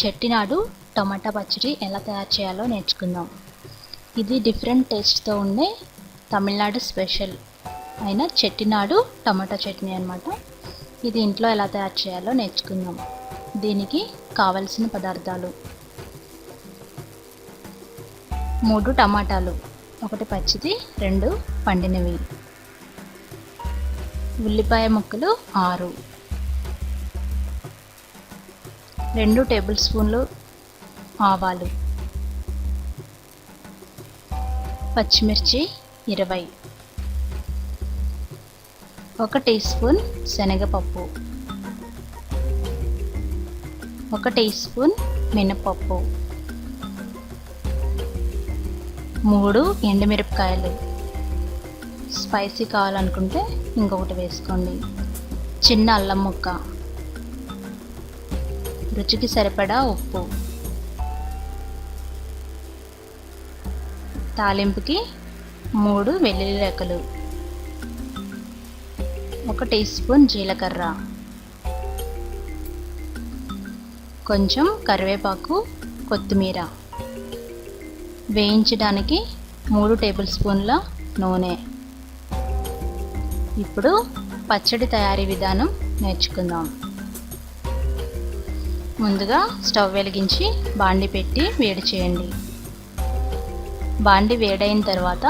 చెట్టినాడు టమాటా పచ్చడి ఎలా తయారు చేయాలో నేర్చుకుందాం. ఇది డిఫరెంట్ టేస్ట్తో ఉండే తమిళనాడు స్పెషల్ అయిన చెట్టినాడు టమాటా చట్నీ అన్నమాట. ఇది ఇంట్లో ఎలా తయారు చేయాలో నేర్చుకుందాం. దీనికి కావలసిన పదార్థాలు: 3 టమాటాలు, 1 పచ్చిది, 2 పండినవి, ఉల్లిపాయ ముక్కలు 6, 2 టేబుల్ స్పూన్లు ఆవాలు, పచ్చిమిర్చి 20, 1 టీ స్పూన్ శనగపప్పు, 1 టీ స్పూన్ మినపప్పు, 3 ఎండుమిరపకాయలు, స్పైసీ కావాలనుకుంటే ఇంకొకటి వేసుకోండి, చిన్న అల్లం ముక్క, రుచికి సరిపడా ఉప్పు, తాలింపుకి 3 వెల్లుల్లి రెక్కలు, 1 టీ స్పూన్ జీలకర్ర, కొంచెం కరివేపాకు, కొత్తిమీర, వేయించడానికి 3 టేబుల్ స్పూన్ల నూనె. ఇప్పుడు పచ్చడి తయారీ విధానం నేర్చుకుందాం. ముందుగా స్టవ్ వెలిగించి బాండి పెట్టి వేడి చేయండి. బాండి వేడైన తర్వాత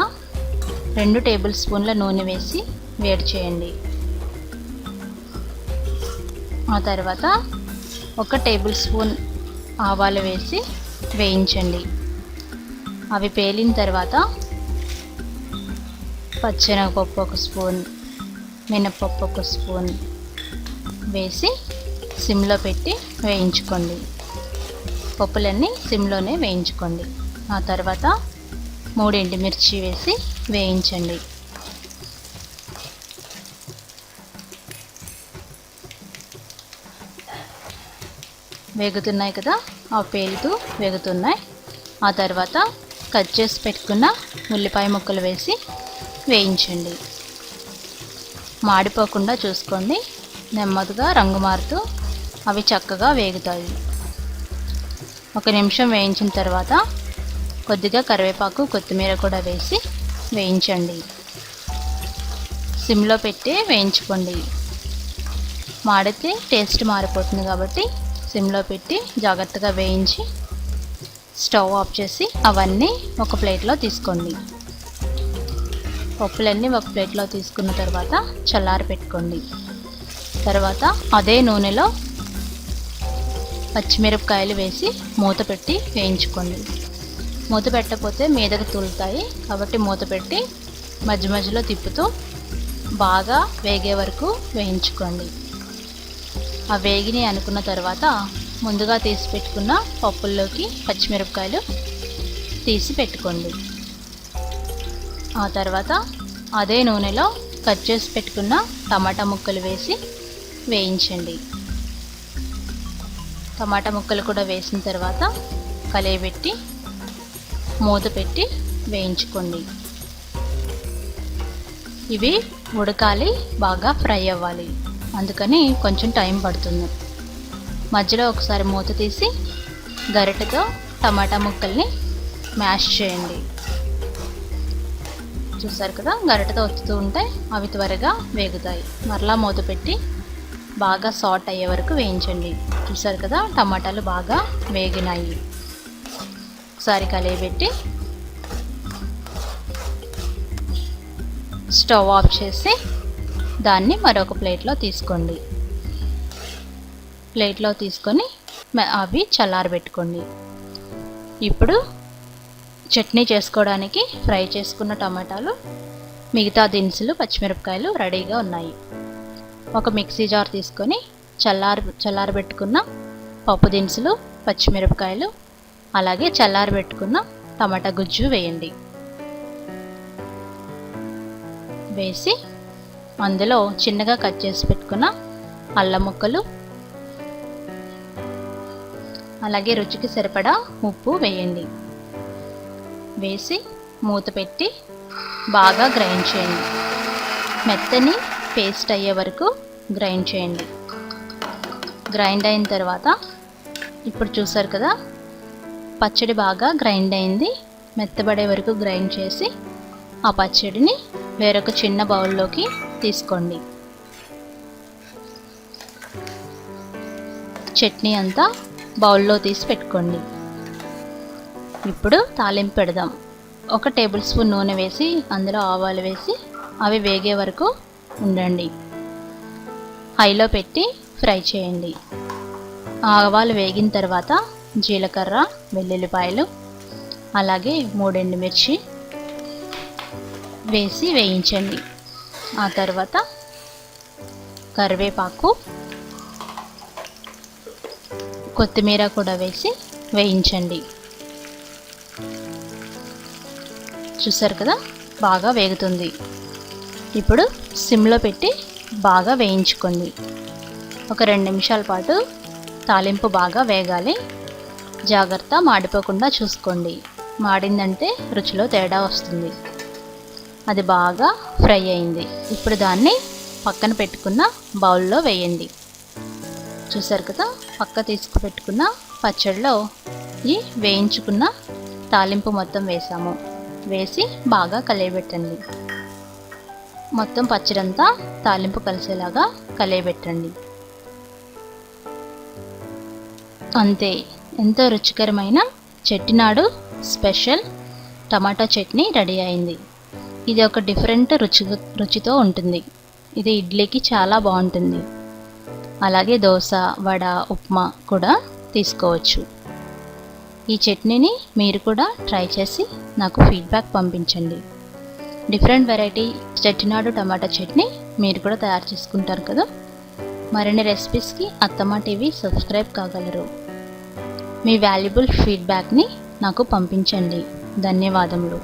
2 టేబుల్ స్పూన్ల నూనె వేసి వేడి చేయండి. ఆ తర్వాత 1 టేబుల్ స్పూన్ ఆవాలు వేసి వేయించండి. అవి పేలిన తర్వాత పచ్చెనగపప్పు 1 స్పూన్, మినపప్పు 1 స్పూన్ వేసి సిమ్లో పెట్టి వేయించుకోండి. పప్పులన్నీ సిమ్లోనే వేయించుకోండి. ఆ తర్వాత 3 ఎండుమిర్చి వేసి వేయించండి. వేగుతున్నాయి కదా, ఆ పేలుతూ వేగుతున్నాయి. ఆ తర్వాత కట్ చేసి పెట్టుకున్న ఉల్లిపాయ ముక్కలు వేసి వేయించండి. మాడిపోకుండా చూసుకోండి. నెమ్మదిగా రంగు మారుతూ అవి చక్కగా వేగుతాయి. 1 నిమిషం వేయించిన తర్వాత కొద్దిగా కరివేపాకు, కొత్తిమీర కూడా వేసి వేయించండి. సిమ్లో పెట్టి వేయించుకోండి. మాడితే టేస్ట్ మారిపోతుంది కాబట్టి సిమ్లో పెట్టి జాగ్రత్తగా వేయించి స్టవ్ ఆఫ్ చేసి అవన్నీ ఒక ప్లేట్లో తీసుకోండి. పప్పులన్నీ ఒక ప్లేట్లో తీసుకున్న తర్వాత చల్లారి పెట్టుకోండి. తర్వాత అదే నూనెలో పచ్చిమిరపకాయలు వేసి మూత పెట్టి వేయించుకోండి. మూత పెట్టకపోతే మీదకు తూలుతాయి కాబట్టి మూత పెట్టి మధ్య మధ్యలో తిప్పుతూ బాగా వేగే వరకు వేయించుకోండి. ఆ వేగిని అనుకున్న తర్వాత ముందుగా తీసి పెట్టుకున్న పప్పుల్లోకి పచ్చిమిరపకాయలు తీసి పెట్టుకోండి. ఆ తర్వాత అదే నూనెలో కట్ చేసి పెట్టుకున్న టమాటా ముక్కలు వేసి వేయించండి. టమాటా ముక్కలు కూడా వేసిన తర్వాత కలయబెట్టి మూత పెట్టి వేయించుకోండి. ఇవి ఉడకాలి, బాగా ఫ్రై అవ్వాలి, అందుకని కొంచెం టైం పడుతుంది. మధ్యలో ఒకసారి మూత తీసి గరిటెతో టమాటా ముక్కల్ని మ్యాష్ చేయండి. చూసారు కదా, గరిటెతో ఒత్తుతూ ఉంటే అవి త్వరగా వేగుతాయి. మరలా మూత పెట్టి బాగా సాట్ అయ్యే వరకు వేయించండి. చూసారు కదా, టమాటాలు బాగా వేగినాయి. ఒకసారి కలయబెట్టి స్టవ్ ఆఫ్ చేసి దాన్ని మరొక ప్లేట్లో తీసుకోండి. ప్లేట్లో తీసుకొని అవి చల్లారబెట్టుకోండి. ఇప్పుడు చట్నీ చేసుకోవడానికి ఫ్రై చేసుకున్న టమాటాలు, మిగతా దినుసులు, పచ్చిమిరపకాయలు రెడీగా ఉన్నాయి. ఒక మిక్సీ జార్ తీసుకొని చల్లారబెట్టుకున్న పప్పు దినుసులు, పచ్చిమిరపకాయలు, అలాగే చల్లారబెట్టుకున్న టమాటా గుజ్జు వేయండి. వేసి అందులో చిన్నగా కట్ చేసి పెట్టుకున్న అల్లం ముక్కలు, అలాగే రుచికి సరిపడా ఉప్పు వేయండి. వేసి మూత పెట్టి బాగా గ్రైండ్ చేయండి. మెత్తని పేస్ట్ అయ్యే వరకు గ్రైండ్ చేయండి. గ్రైండ్ అయిన తర్వాత ఇప్పుడు చూసారు కదా, పచ్చడి బాగా గ్రైండ్ అయింది. మెత్తబడే వరకు గ్రైండ్ చేసి ఆ పచ్చడిని వేరొక చిన్న బౌల్లోకి తీసుకోండి. చట్నీ అంతా బౌల్లో తీసి పెట్టుకోండి. ఇప్పుడు తాలింపు పెడదాం. 1 టేబుల్ స్పూన్ నూనె వేసి అందులో ఆవాలు వేసి అవి వేగే వరకు ఉండండి. హైలో పెట్టి ఫ్రై చేయండి. ఆవాలు వేగిన తర్వాత జీలకర్ర, వెల్లుల్లిపాయలు, అలాగే 3 ఎండుమిర్చి వేసి వేయించండి. ఆ తర్వాత కరివేపాకు, కొత్తిమీర కూడా వేసి వేయించండి. చూసారు కదా, బాగా వేగుతుంది. ఇప్పుడు సిమ్లో పెట్టి బాగా వేయించుకోండి. ఒక 2 నిమిషాల పాటు తాలింపు బాగా వేగాలి. జాగ్రత్త, మాడిపోకుండా చూసుకోండి. మాడిందంటే రుచిలో తేడా వస్తుంది. అది బాగా ఫ్రై అయింది. ఇప్పుడు దాన్ని పక్కన పెట్టుకున్న బౌల్లో వేయండి. చూసారు కదా, పక్క తీసుకు పెట్టుకున్న పచ్చడిలో ఈ వేయించుకున్న తాలింపు మొత్తం వేసాము. వేసి బాగా కలియబెట్టండి. మొత్తం పచ్చడంతా తాలింపు కలిసేలాగా కలియబెట్టండి. అంతే, ఎంతో రుచికరమైన చెట్టినాడు స్పెషల్ టమాటా చట్నీ రెడీ అయింది. ఇది ఒక డిఫరెంట్ రుచితో ఉంటుంది. ఇది ఇడ్లీకి చాలా బాగుంటుంది. అలాగే దోశ, వడ, ఉప్మా కూడా తీసుకోవచ్చు. ఈ చట్నీని మీరు కూడా ట్రై చేసి నాకు ఫీడ్బ్యాక్ పంపించండి. డిఫరెంట్ వెరైటీ చెట్టినాడు టమాటా చట్నీ మీరు కూడా తయారు చేసుకుంటారు కదా. మరిన్ని రెసిపీస్కి అత్తమ్మ టీవీ సబ్స్క్రైబ్ కాగలరు. మీ వాల్యుబుల్ ఫీడ్బ్యాక్ని నాకు పంపించండి. ధన్యవాదములు.